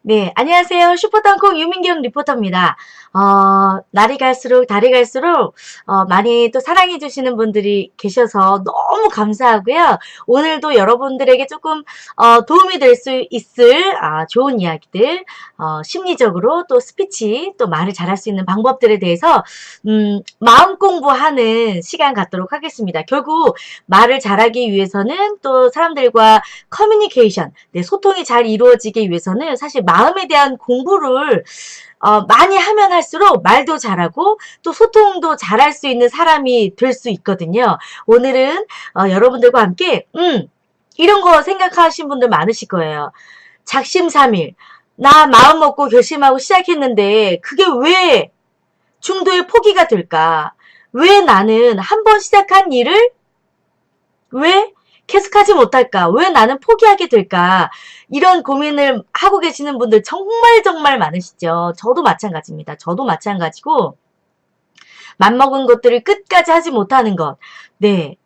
네, 안녕하세요. 슈퍼땅콩 유민경 리포터입니다. 날이 갈수록, 달이 갈수록, 많이 또 사랑해주시는 분들이 계셔서 너무 감사하고요. 오늘도 여러분들에게 조금, 도움이 될 수 있을, 좋은 이야기들, 심리적으로 또 스피치, 또 말을 잘할 수 있는 방법들에 대해서, 마음 공부하는 시간 갖도록 하겠습니다. 결국, 말을 잘하기 위해서는 또 사람들과 커뮤니케이션, 네, 소통이 잘 이루어지기 위해서는 사실 마음에 대한 공부를 많이 하면 할수록 말도 잘하고 또 소통도 잘할 수 있는 사람이 될 수 있거든요. 오늘은 여러분들과 함께 이런 거 생각하신 분들 많으실 거예요. 작심삼일. 나 마음 먹고 결심하고 시작했는데 그게 왜 중도에 포기가 될까? 왜 나는 한 번 시작한 일을 왜 계속하지 못할까? 왜 나는 포기하게 될까? 이런 고민을 하고 계시는 분들 정말 많으시죠. 저도 마찬가지입니다. 저도 마찬가지고 맘먹은 것들을 끝까지 하지 못하는 것. 네.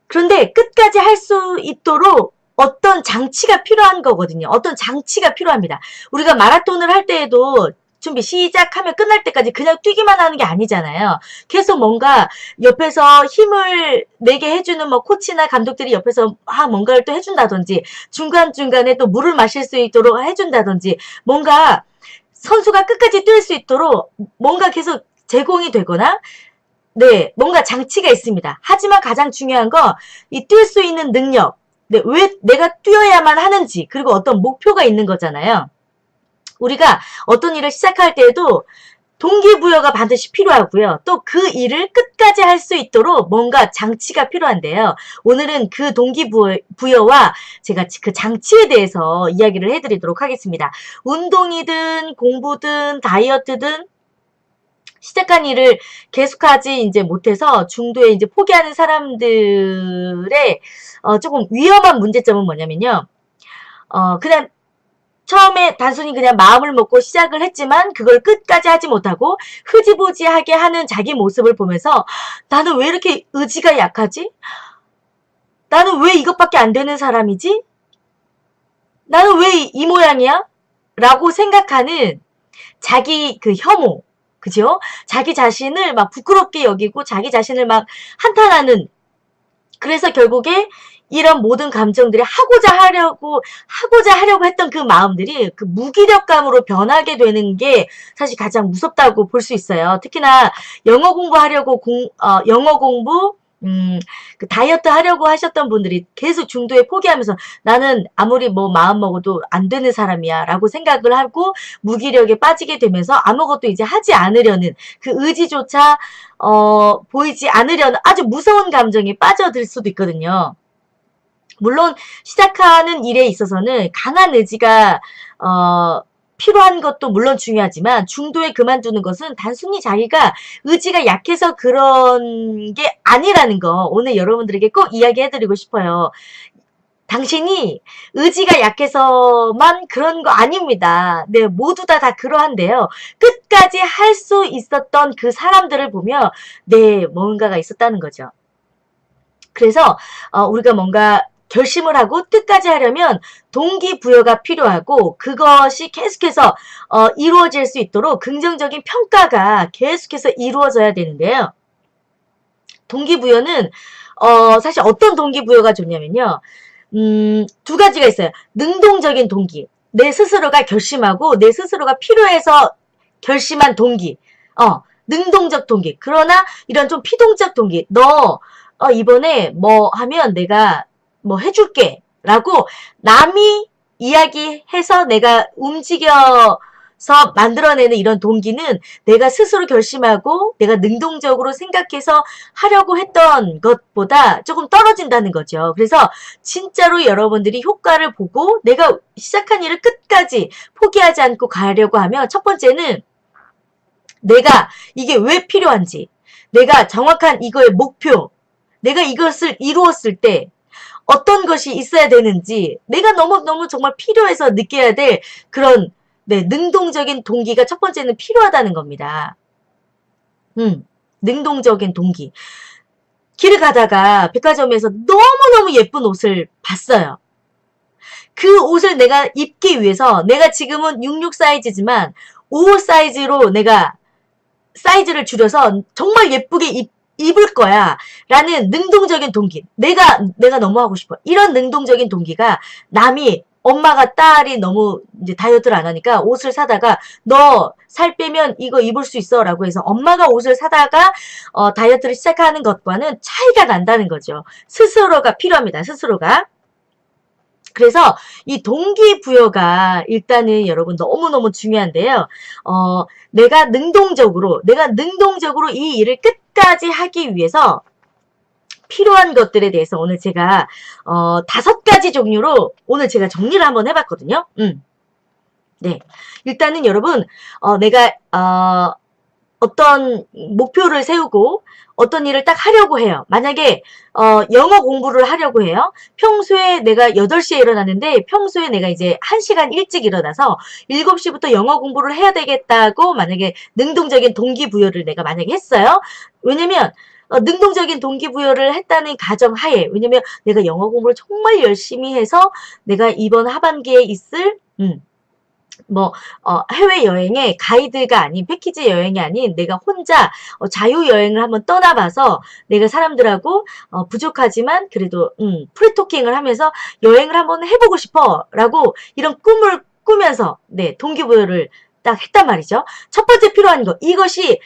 그런데 끝까지 할 수 있도록 어떤 장치가 필요한 거거든요. 어떤 장치가 필요합니다. 우리가 마라톤을 할 때에도 준비 시작하면 끝날 때까지 그냥 뛰기만 하는 게 아니잖아요. 계속 뭔가 옆에서 힘을 내게 해주는 뭐 코치나 감독들이 옆에서 뭔가를 또 해준다든지 중간중간에 또 물을 마실 수 있도록 해준다든지 뭔가 선수가 끝까지 뛸 수 있도록 뭔가 계속 제공이 되거나 네, 뭔가 장치가 있습니다. 하지만 가장 중요한 건 이 뛸 수 있는 능력, 네, 왜 내가 뛰어야만 하는지 그리고 어떤 목표가 있는 거잖아요. 우리가 어떤 일을 시작할 때에도 동기부여가 반드시 필요하고요. 또 그 일을 끝까지 할 수 있도록 뭔가 장치가 필요한데요. 오늘은 그 동기부여와 제가 그 장치에 대해서 이야기를 해드리도록 하겠습니다. 운동이든 공부든 다이어트든 시작한 일을 계속하지 이제 못해서 중도에 이제 포기하는 사람들의 조금 위험한 문제점은 뭐냐면요. 그냥 처음에 단순히 그냥 마음을 먹고 시작을 했지만 그걸 끝까지 하지 못하고 흐지부지하게 하는 자기 모습을 보면서 나는 왜 이렇게 의지가 약하지? 나는 왜 이것밖에 안 되는 사람이지? 나는 왜 이 모양이야? 라고 생각하는 자기 그 혐오, 그죠? 자기 자신을 막 부끄럽게 여기고 자기 자신을 막 한탄하는, 그래서 결국에 이런 모든 감정들이 하고자 하려고 했던 그 마음들이 그 무기력감으로 변하게 되는 게 사실 가장 무섭다고 볼 수 있어요. 특히나 영어 공부하려고 영어 공부, 그 다이어트 하려고 하셨던 분들이 계속 중도에 포기하면서 나는 아무리 뭐 마음 먹어도 안 되는 사람이야 라고 생각을 하고 무기력에 빠지게 되면서 아무것도 이제 하지 않으려는 그 의지조차 보이지 않으려는 아주 무서운 감정에 빠져들 수도 있거든요. 물론 시작하는 일에 있어서는 강한 의지가 필요한 것도 물론 중요하지만 중도에 그만두는 것은 단순히 자기가 의지가 약해서 그런 게 아니라는 거 오늘 여러분들에게 꼭 이야기해드리고 싶어요. 당신이 의지가 약해서만 그런 거 아닙니다. 네, 모두 다 그러한데요. 끝까지 할 수 있었던 그 사람들을 보면 네, 뭔가가 있었다는 거죠. 그래서 우리가 뭔가 결심을 하고 끝까지 하려면 동기부여가 필요하고 그것이 계속해서 이루어질 수 있도록 긍정적인 평가가 계속해서 이루어져야 되는데요. 동기부여는 사실 어떤 동기부여가 좋냐면요. 두 가지가 있어요. 능동적인 동기. 내 스스로가 결심하고 내 스스로가 필요해서 결심한 동기. 능동적 동기. 그러나 이런 좀 피동적 동기. 너 이번에 뭐 하면 내가 뭐 해줄게 라고 남이 이야기해서 내가 움직여서 만들어내는 이런 동기는 내가 스스로 결심하고 내가 능동적으로 생각해서 하려고 했던 것보다 조금 떨어진다는 거죠. 그래서 진짜로 여러분들이 효과를 보고 내가 시작한 일을 끝까지 포기하지 않고 가려고 하면 첫 번째는 내가 이게 왜 필요한지, 내가 정확한 이거의 목표, 내가 이것을 이루었을 때 어떤 것이 있어야 되는지 내가 너무 정말 필요해서 느껴야 될 그런 네, 능동적인 동기가 첫 번째는 필요하다는 겁니다. 능동적인 동기. 길을 가다가 백화점에서 너무너무 예쁜 옷을 봤어요. 그 옷을 내가 입기 위해서 내가 지금은 66 사이즈지만 55 사이즈로 내가 사이즈를 줄여서 정말 예쁘게 입을 거야 라는 능동적인 동기, 내가 너무 하고 싶어, 이런 능동적인 동기가 남이, 엄마가 딸이 너무 이제 다이어트를 안 하니까 옷을 사다가 너 살 빼면 이거 입을 수 있어 라고 해서 엄마가 옷을 사다가 다이어트를 시작하는 것과는 차이가 난다는 거죠. 스스로가 필요합니다. 스스로가. 그래서 이 동기부여가 일단은 여러분 너무너무 중요한데요. 내가 능동적으로 이 일을 끝까지 하기 위해서 필요한 것들에 대해서 오늘 제가 5가지 종류로 오늘 제가 정리를 한번 해봤거든요. 네, 일단은 여러분 내가 어떤 목표를 세우고 어떤 일을 딱 하려고 해요. 만약에 영어 공부를 하려고 해요. 평소에 내가 8시에 일어났는데 평소에 내가 이제 1시간 일찍 일어나서 7시부터 영어 공부를 해야 되겠다고 만약에 능동적인 동기부여를 내가 만약에 했어요. 왜냐면 능동적인 동기부여를 했다는 가정하에, 왜냐면 내가 영어 공부를 정말 열심히 해서 내가 이번 하반기에 있을 해외여행에 가이드가 아닌, 패키지 여행이 아닌 내가 혼자 자유여행을 한번 떠나봐서 내가 사람들하고 부족하지만 그래도 프리토킹을 하면서 여행을 한번 해보고 싶어 라고 이런 꿈을 꾸면서 네, 동기부여를 딱 했단 말이죠. 첫 번째 필요한 거, 이것이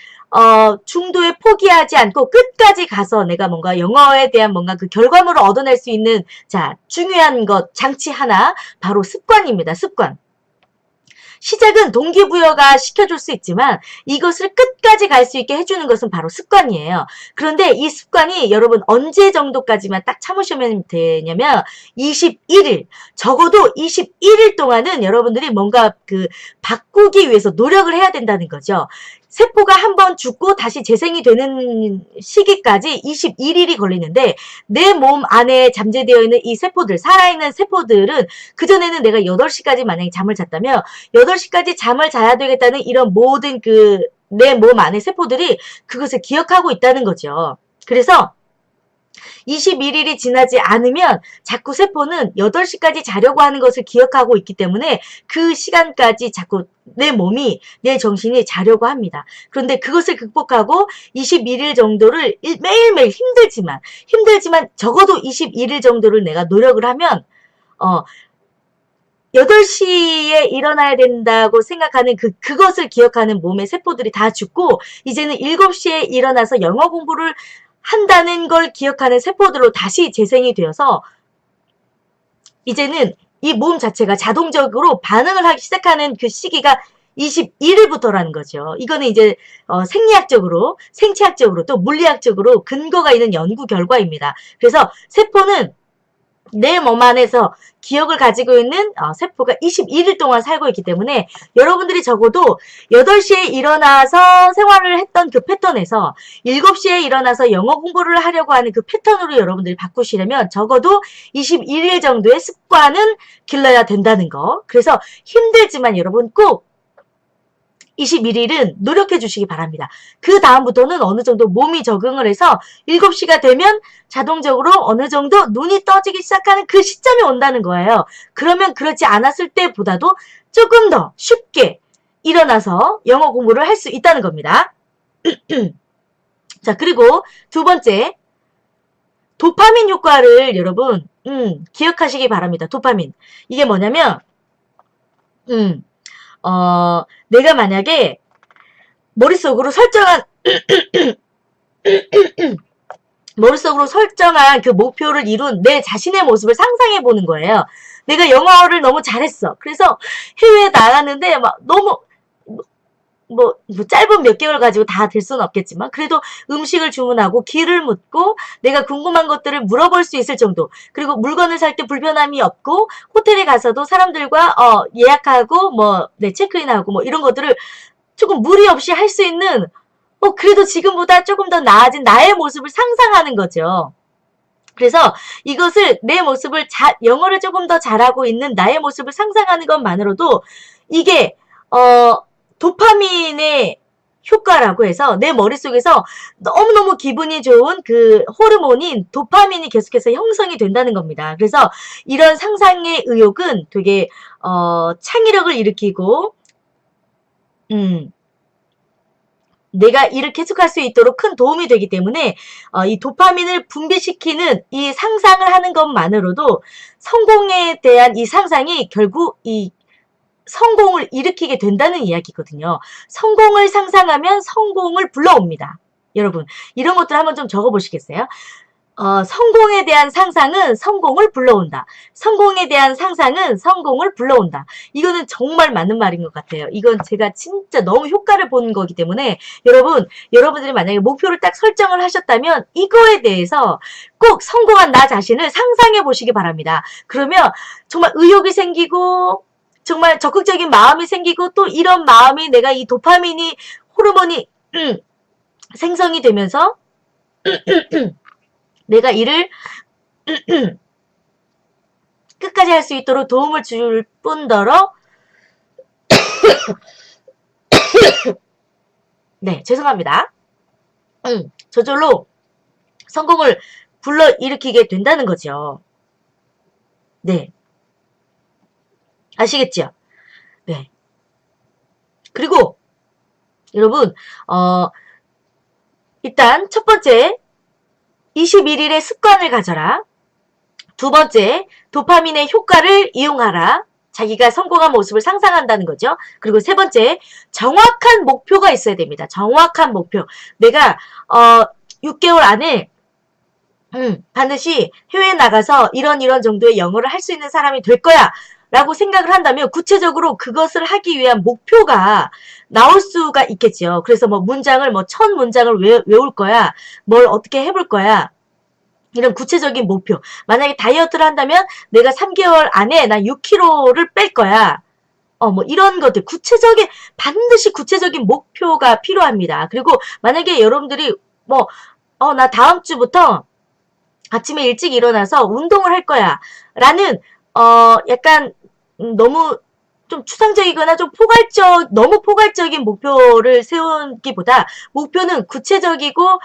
중도에 포기하지 않고 끝까지 가서 내가 뭔가 영어에 대한 뭔가 그 결과물을 얻어낼 수 있는, 자, 중요한 것, 장치 하나, 바로 습관입니다. 습관. 시작은 동기부여가 시켜줄 수 있지만 이것을 끝까지 갈 수 있게 해주는 것은 바로 습관이에요. 그런데 이 습관이 여러분 언제 정도까지만 딱 참으시면 되냐면 21일, 적어도 21일 동안은 여러분들이 뭔가 그 바꾸기 위해서 노력을 해야 된다는 거죠. 세포가 한번 죽고 다시 재생이 되는 시기까지 21일이 걸리는데 내 몸 안에 잠재되어 있는 이 세포들, 살아있는 세포들은 그전에는 내가 8시까지 만약에 잠을 잤다면 8시까지 잠을 자야 되겠다는 이런 모든 그 내 몸 안의 세포들이 그것을 기억하고 있다는 거죠. 그래서 21일이 지나지 않으면 자꾸 세포는 8시까지 자려고 하는 것을 기억하고 있기 때문에 그 시간까지 자꾸 내 몸이, 내 정신이 자려고 합니다. 그런데 그것을 극복하고 21일 정도를 매일매일 힘들지만 적어도 21일 정도를 내가 노력을 하면 8시에 일어나야 된다고 생각하는 그것을 기억하는 몸의 세포들이 다 죽고 이제는 7시에 일어나서 영어 공부를 한다는 걸 기억하는 세포들로 다시 재생이 되어서 이제는 이 몸 자체가 자동적으로 반응을 하기 시작하는 그 시기가 21일부터라는 거죠. 이거는 이제 생리학적으로, 생체학적으로 또 물리학적으로 근거가 있는 연구 결과입니다. 그래서 세포는 내 몸 안에서 기억을 가지고 있는 세포가 21일 동안 살고 있기 때문에 여러분들이 적어도 8시에 일어나서 생활을 했던 그 패턴에서 7시에 일어나서 영어 공부를 하려고 하는 그 패턴으로 여러분들이 바꾸시려면 적어도 21일 정도의 습관은 길러야 된다는 거. 그래서 힘들지만 여러분 꼭 21일은 노력해 주시기 바랍니다. 그 다음부터는 어느 정도 몸이 적응을 해서 7시가 되면 자동적으로 어느 정도 눈이 떠지기 시작하는 그 시점이 온다는 거예요. 그러면 그렇지 않았을 때보다도 조금 더 쉽게 일어나서 영어 공부를 할 수 있다는 겁니다. 자, 그리고 두 번째, 도파민 효과를 여러분 기억하시기 바랍니다. 도파민. 이게 뭐냐면 내가 만약에 머릿속으로 설정한 그 목표를 이룬 내 자신의 모습을 상상해 보는 거예요. 내가 영어를 너무 잘했어. 그래서 해외에 나갔는데 막 너무 뭐 짧은 몇 개월 가지고 다 될 수는 없겠지만 그래도 음식을 주문하고 길을 묻고 내가 궁금한 것들을 물어볼 수 있을 정도, 그리고 물건을 살 때 불편함이 없고 호텔에 가서도 사람들과 예약하고 체크인하고 뭐 이런 것들을 조금 무리 없이 할 수 있는 그래도 지금보다 조금 더 나아진 나의 모습을 상상하는 거죠. 그래서 이것을 내 모습을 영어를 조금 더 잘하고 있는 나의 모습을 상상하는 것만으로도 이게 도파민의 효과라고 해서 내 머릿속에서 너무너무 기분이 좋은 그 호르몬인 도파민이 계속해서 형성이 된다는 겁니다. 그래서 이런 상상의 의욕은 되게 창의력을 일으키고 내가 일을 계속할 수 있도록 큰 도움이 되기 때문에 이 도파민을 분비시키는 이 상상을 하는 것만으로도 성공에 대한 이 상상이 결국 이 성공을 일으키게 된다는 이야기거든요. 성공을 상상하면 성공을 불러옵니다. 여러분, 이런 것들 한번 좀 적어보시겠어요? 성공에 대한 상상은 성공을 불러온다. 성공에 대한 상상은 성공을 불러온다. 이거는 정말 맞는 말인 것 같아요. 이건 제가 진짜 너무 효과를 본 거기 때문에 여러분들이 만약에 목표를 딱 설정을 하셨다면 이거에 대해서 꼭 성공한 나 자신을 상상해 보시기 바랍니다. 그러면 정말 의욕이 생기고 정말 적극적인 마음이 생기고 또 이런 마음이 내가 이 도파민이 호르몬이 생성이 되면서 내가 일을 끝까지 할 수 있도록 도움을 줄 뿐더러 네, 죄송합니다. 저절로 성공을 불러일으키게 된다는 거죠. 네. 아시겠죠? 네. 그리고 여러분 일단 첫 번째 21일의 습관을 가져라. 두 번째 도파민의 효과를 이용하라. 자기가 성공한 모습을 상상한다는 거죠. 그리고 세 번째 정확한 목표가 있어야 됩니다. 정확한 목표. 내가 6개월 안에 반드시 해외에 나가서 이런 정도의 영어를 할 수 있는 사람이 될 거야 라고 생각을 한다면 구체적으로 그것을 하기 위한 목표가 나올 수가 있겠죠. 그래서 뭐 문장을 뭐 1000문장을 외울 거야. 뭘 어떻게 해볼 거야. 이런 구체적인 목표. 만약에 다이어트를 한다면 내가 3개월 안에 나 6kg를 뺄 거야. 뭐 이런 것들 반드시 구체적인 목표가 필요합니다. 그리고 만약에 여러분들이 나 다음 주부터 아침에 일찍 일어나서 운동을 할 거야. 라는 약간 너무 좀 추상적이거나 좀 너무 포괄적인 목표를 세우기보다 목표는 구체적이고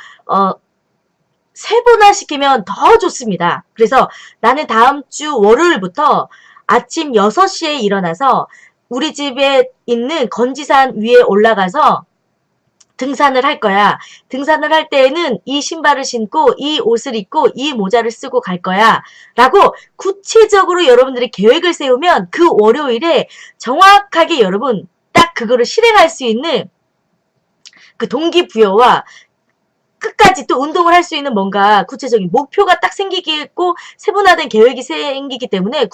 세분화시키면 더 좋습니다. 그래서 나는 다음 주 월요일부터 아침 6시에 일어나서 우리 집에 있는 건지산 위에 올라가서 등산을 할 거야. 등산을 할 때에는 이 신발을 신고 이 옷을 입고 이 모자를 쓰고 갈 거야. 라고 구체적으로 여러분들이 계획을 세우면 그 월요일에 정확하게 여러분 딱 그거를 실행할 수 있는 그 동기부여와 끝까지 또 운동을 할 수 있는 뭔가 구체적인 목표가 딱 생기고 세분화된 계획이 생기기 때문에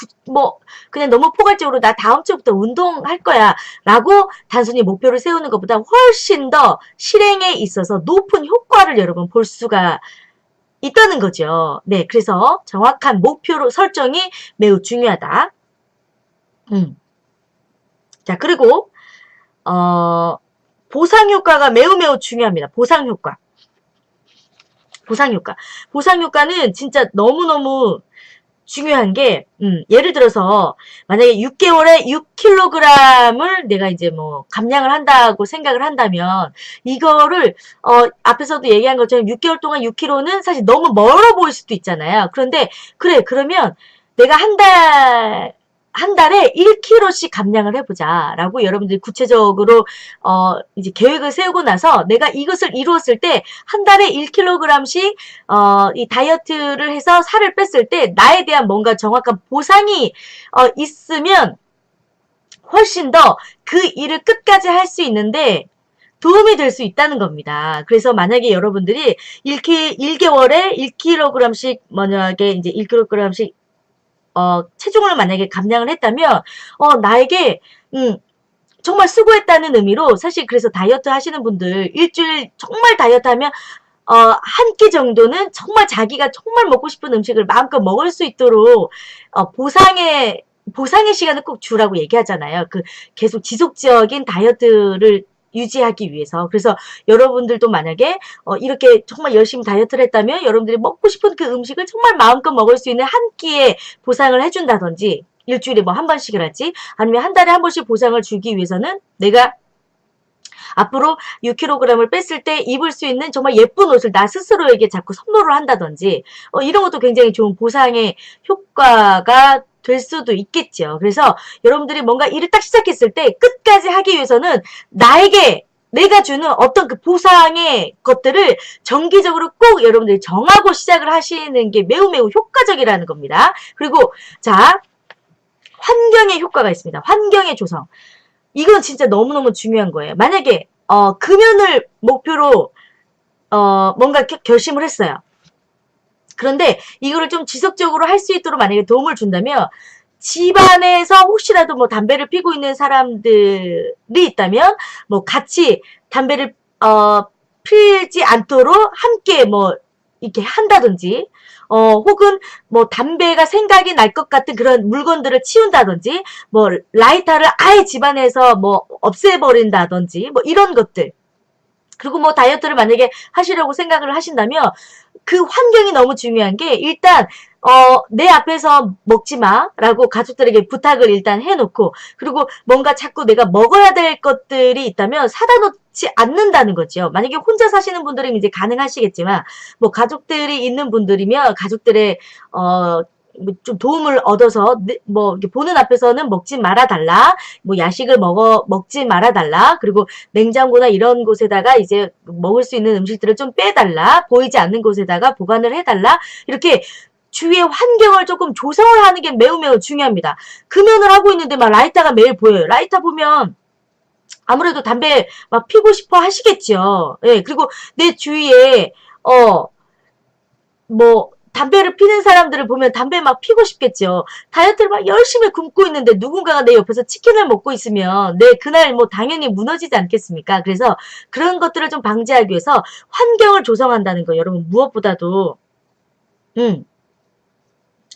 그냥 너무 포괄적으로 나 다음 주부터 운동할 거야 라고 단순히 목표를 세우는 것보다 훨씬 더 실행에 있어서 높은 효과를 여러분 볼 수가 있다는 거죠. 네, 그래서 정확한 목표 설정이 매우 중요하다. 자, 그리고 보상 효과가 매우 중요합니다. 보상 효과. 보상 효과는 진짜 너무너무 중요한 게, 예를 들어서, 만약에 6개월에 6kg을 내가 이제 감량을 한다고 생각을 한다면, 이거를, 앞에서도 얘기한 것처럼 6개월 동안 6kg는 사실 너무 멀어 보일 수도 있잖아요. 그런데, 그러면 내가 한 달에 1kg씩 감량을 해보자 라고 여러분들이 구체적으로 이제 계획을 세우고 나서 내가 이것을 이루었을 때 한 달에 1kg씩 이 다이어트를 해서 살을 뺐을 때 나에 대한 뭔가 정확한 보상이 있으면 훨씬 더 그 일을 끝까지 할 수 있는데 도움이 될 수 있다는 겁니다. 그래서 만약에 여러분들이 1개월에 1kg씩 만약에 이제 1kg씩 체중을 만약에 감량을 했다면, 나에게, 정말 수고했다는 의미로, 사실 그래서 다이어트 하시는 분들, 일주일 정말 다이어트 하면, 한 끼 정도는 정말 자기가 정말 먹고 싶은 음식을 마음껏 먹을 수 있도록, 보상의 시간을 꼭 주라고 얘기하잖아요. 계속 지속적인 다이어트를 유지하기 위해서. 그래서 여러분들도 만약에 이렇게 정말 열심히 다이어트를 했다면 여러분들이 먹고 싶은 그 음식을 정말 마음껏 먹을 수 있는 한 끼의 보상을 해준다든지 일주일에 한 번씩이랄지 아니면 한 달에 한 번씩 보상을 주기 위해서는 내가 앞으로 6kg을 뺐을 때 입을 수 있는 정말 예쁜 옷을 나 스스로에게 자꾸 선물을 한다든지 이런 것도 굉장히 좋은 보상의 효과가 될 수도 있겠죠. 그래서 여러분들이 뭔가 일을 딱 시작했을 때 끝까지 하기 위해서는 나에게 내가 주는 어떤 그 보상의 것들을 정기적으로 꼭 여러분들이 정하고 시작을 하시는 게 매우 효과적이라는 겁니다. 그리고 자, 환경의 효과가 있습니다. 환경의 조성. 이건 진짜 너무너무 중요한 거예요. 만약에 금연을 목표로 뭔가 결심을 했어요. 그런데 이거를 좀 지속적으로 할 수 있도록 만약에 도움을 준다면 집안에서 혹시라도 뭐 담배를 피고 있는 사람들이 있다면 뭐 같이 담배를 피지 않도록 함께 뭐 이렇게 한다든지 혹은 뭐 담배가 생각이 날 것 같은 그런 물건들을 치운다든지 뭐 라이터를 아예 집안에서 뭐 없애버린다든지 뭐 이런 것들. 그리고 뭐 다이어트를 만약에 하시려고 생각을 하신다면 그 환경이 너무 중요한 게 일단 내 앞에서 먹지 마라고 가족들에게 부탁을 일단 해놓고 그리고 뭔가 자꾸 내가 먹어야 될 것들이 있다면 사다 놓지 않는다는 거죠. 만약에 혼자 사시는 분들은 이제 가능하시겠지만 뭐 가족들이 있는 분들이면 가족들의 좀 도움을 얻어서 뭐 이렇게 보는 앞에서는 먹지 말아달라. 뭐 야식을 먹지 말아달라. 그리고 냉장고나 이런 곳에다가 이제 먹을 수 있는 음식들을 좀 빼달라. 보이지 않는 곳에다가 보관을 해달라. 이렇게 주위의 환경을 조금 조성을 하는 게 매우 중요합니다. 금연을 하고 있는데 막 라이터가 매일 보여요. 라이터 보면 아무래도 담배 막 피고 싶어 하시겠죠. 예, 그리고 내 주위에 뭐 담배를 피는 사람들을 보면 담배 막 피고 싶겠죠. 다이어트를 막 열심히 굶고 있는데 누군가가 내 옆에서 치킨을 먹고 있으면 그날 뭐 당연히 무너지지 않겠습니까? 그래서 그런 것들을 좀 방지하기 위해서 환경을 조성한다는 거 여러분 무엇보다도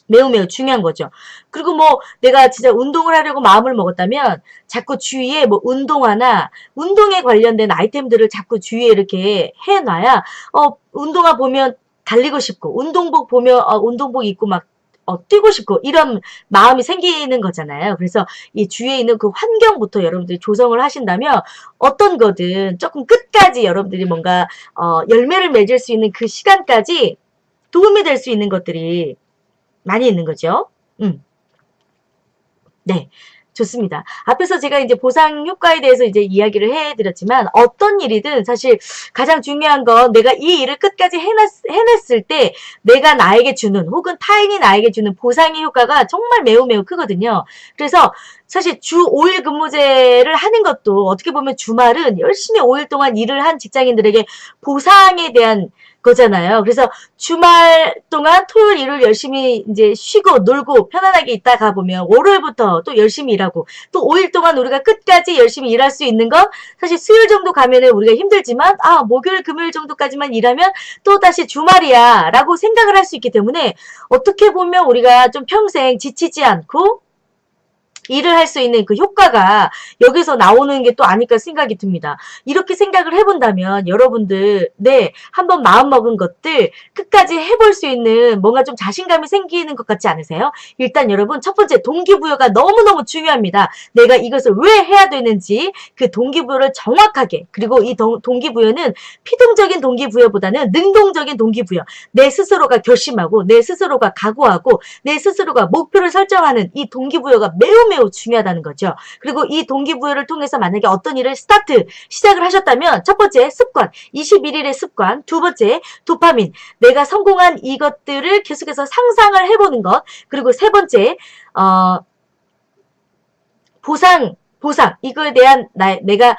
매우 중요한 거죠. 그리고 뭐 내가 진짜 운동을 하려고 마음을 먹었다면 자꾸 주위에 뭐 운동화나 운동에 관련된 아이템들을 자꾸 주위에 이렇게 해놔야 운동화 보면 달리고 싶고 운동복 보면 운동복 입고 막 뛰고 싶고 이런 마음이 생기는 거잖아요. 그래서 이 주위에 있는 그 환경부터 여러분들이 조성을 하신다면 어떤 거든 조금 끝까지 여러분들이 뭔가 열매를 맺을 수 있는 그 시간까지 도움이 될 수 있는 것들이 많이 있는 거죠. 네. 좋습니다. 앞에서 제가 이제 보상 효과에 대해서 이제 이야기를 해드렸지만 어떤 일이든 사실 가장 중요한 건 내가 이 일을 끝까지 해냈을 때 내가 나에게 주는 혹은 타인이 나에게 주는 보상의 효과가 정말 매우 크거든요. 그래서 사실 주 5일 근무제를 하는 것도 어떻게 보면 주말은 열심히 5일 동안 일을 한 직장인들에게 보상에 대한 거잖아요. 그래서 주말 동안 토요일, 일요일 열심히 이제 쉬고 놀고 편안하게 있다가 보면 월요일부터 또 열심히 일하고 또 5일 동안 우리가 끝까지 열심히 일할 수 있는 건 사실 수요일 정도 가면은 우리가 힘들지만 목요일, 금요일 정도까지만 일하면 또 다시 주말이야 라고 생각을 할 수 있기 때문에 어떻게 보면 우리가 좀 평생 지치지 않고 일을 할 수 있는 그 효과가 여기서 나오는 게 또 아닐까 생각이 듭니다. 이렇게 생각을 해본다면 여러분들 한번 마음먹은 것들 끝까지 해볼 수 있는 뭔가 좀 자신감이 생기는 것 같지 않으세요? 일단 여러분 첫 번째 동기부여가 너무너무 중요합니다. 내가 이것을 왜 해야 되는지 그 동기부여를 정확하게 그리고 이 동기부여는 피동적인 동기부여보다는 능동적인 동기부여 내 스스로가 결심하고 내 스스로가 각오하고 내 스스로가 목표를 설정하는 이 동기부여가 매우 중요하다는 거죠. 그리고 이 동기부여를 통해서 만약에 어떤 일을 시작을 하셨다면 첫 번째 습관, 21일의 습관, 두 번째 도파민, 내가 성공한 이것들을 계속해서 상상을 해보는 것, 그리고 세 번째 보상 이거에 대한 내가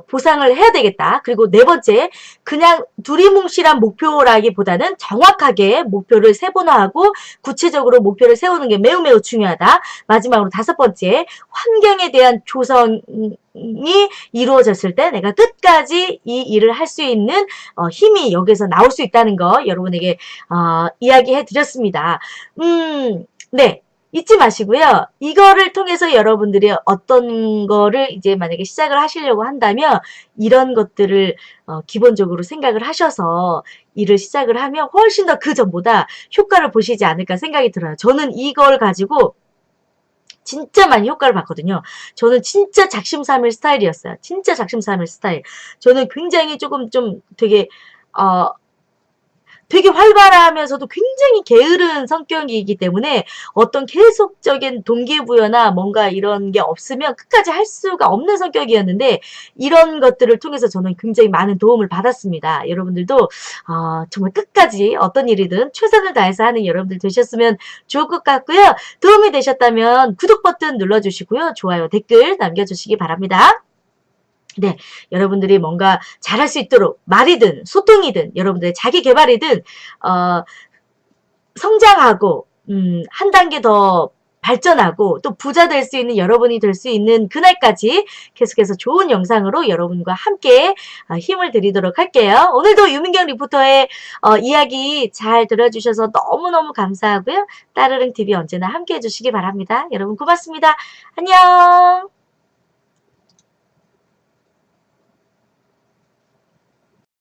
보상을 해야 되겠다. 그리고 네 번째 그냥 두리뭉실한 목표라기보다는 정확하게 목표를 세분화하고 구체적으로 목표를 세우는 게 매우 중요하다. 마지막으로 다섯 번째 환경에 대한 조성이 이루어졌을 때 내가 끝까지 이 일을 할 수 있는 힘이 여기서 나올 수 있다는 거 여러분에게 이야기해 드렸습니다. 네. 잊지 마시고요. 이거를 통해서 여러분들이 어떤 거를 이제 만약에 시작을 하시려고 한다면 이런 것들을 기본적으로 생각을 하셔서 일을 시작을 하면 훨씬 더 그 전보다 효과를 보시지 않을까 생각이 들어요. 저는 이걸 가지고 진짜 많이 효과를 봤거든요. 저는 진짜 작심삼일 스타일이었어요. 진짜 작심삼일 스타일. 저는 굉장히 조금 좀 어, 되게 활발하면서도 굉장히 게으른 성격이기 때문에 어떤 계속적인 동기부여나 뭔가 이런 게 없으면 끝까지 할 수가 없는 성격이었는데 이런 것들을 통해서 저는 굉장히 많은 도움을 받았습니다. 여러분들도 정말 끝까지 어떤 일이든 최선을 다해서 하는 여러분들 되셨으면 좋을 것 같고요. 도움이 되셨다면 구독 버튼 눌러주시고요. 좋아요, 댓글 남겨주시기 바랍니다. 네, 여러분들이 뭔가 잘할 수 있도록 말이든 소통이든 여러분들의 자기 개발이든 성장하고 한 단계 더 발전하고 또 부자 될 수 있는 여러분이 될 수 있는 그날까지 계속해서 좋은 영상으로 여러분과 함께 힘을 드리도록 할게요. 오늘도 유민경 리포터의 이야기 잘 들어주셔서 너무너무 감사하고요. 따르릉TV 언제나 함께 해주시기 바랍니다. 여러분 고맙습니다. 안녕.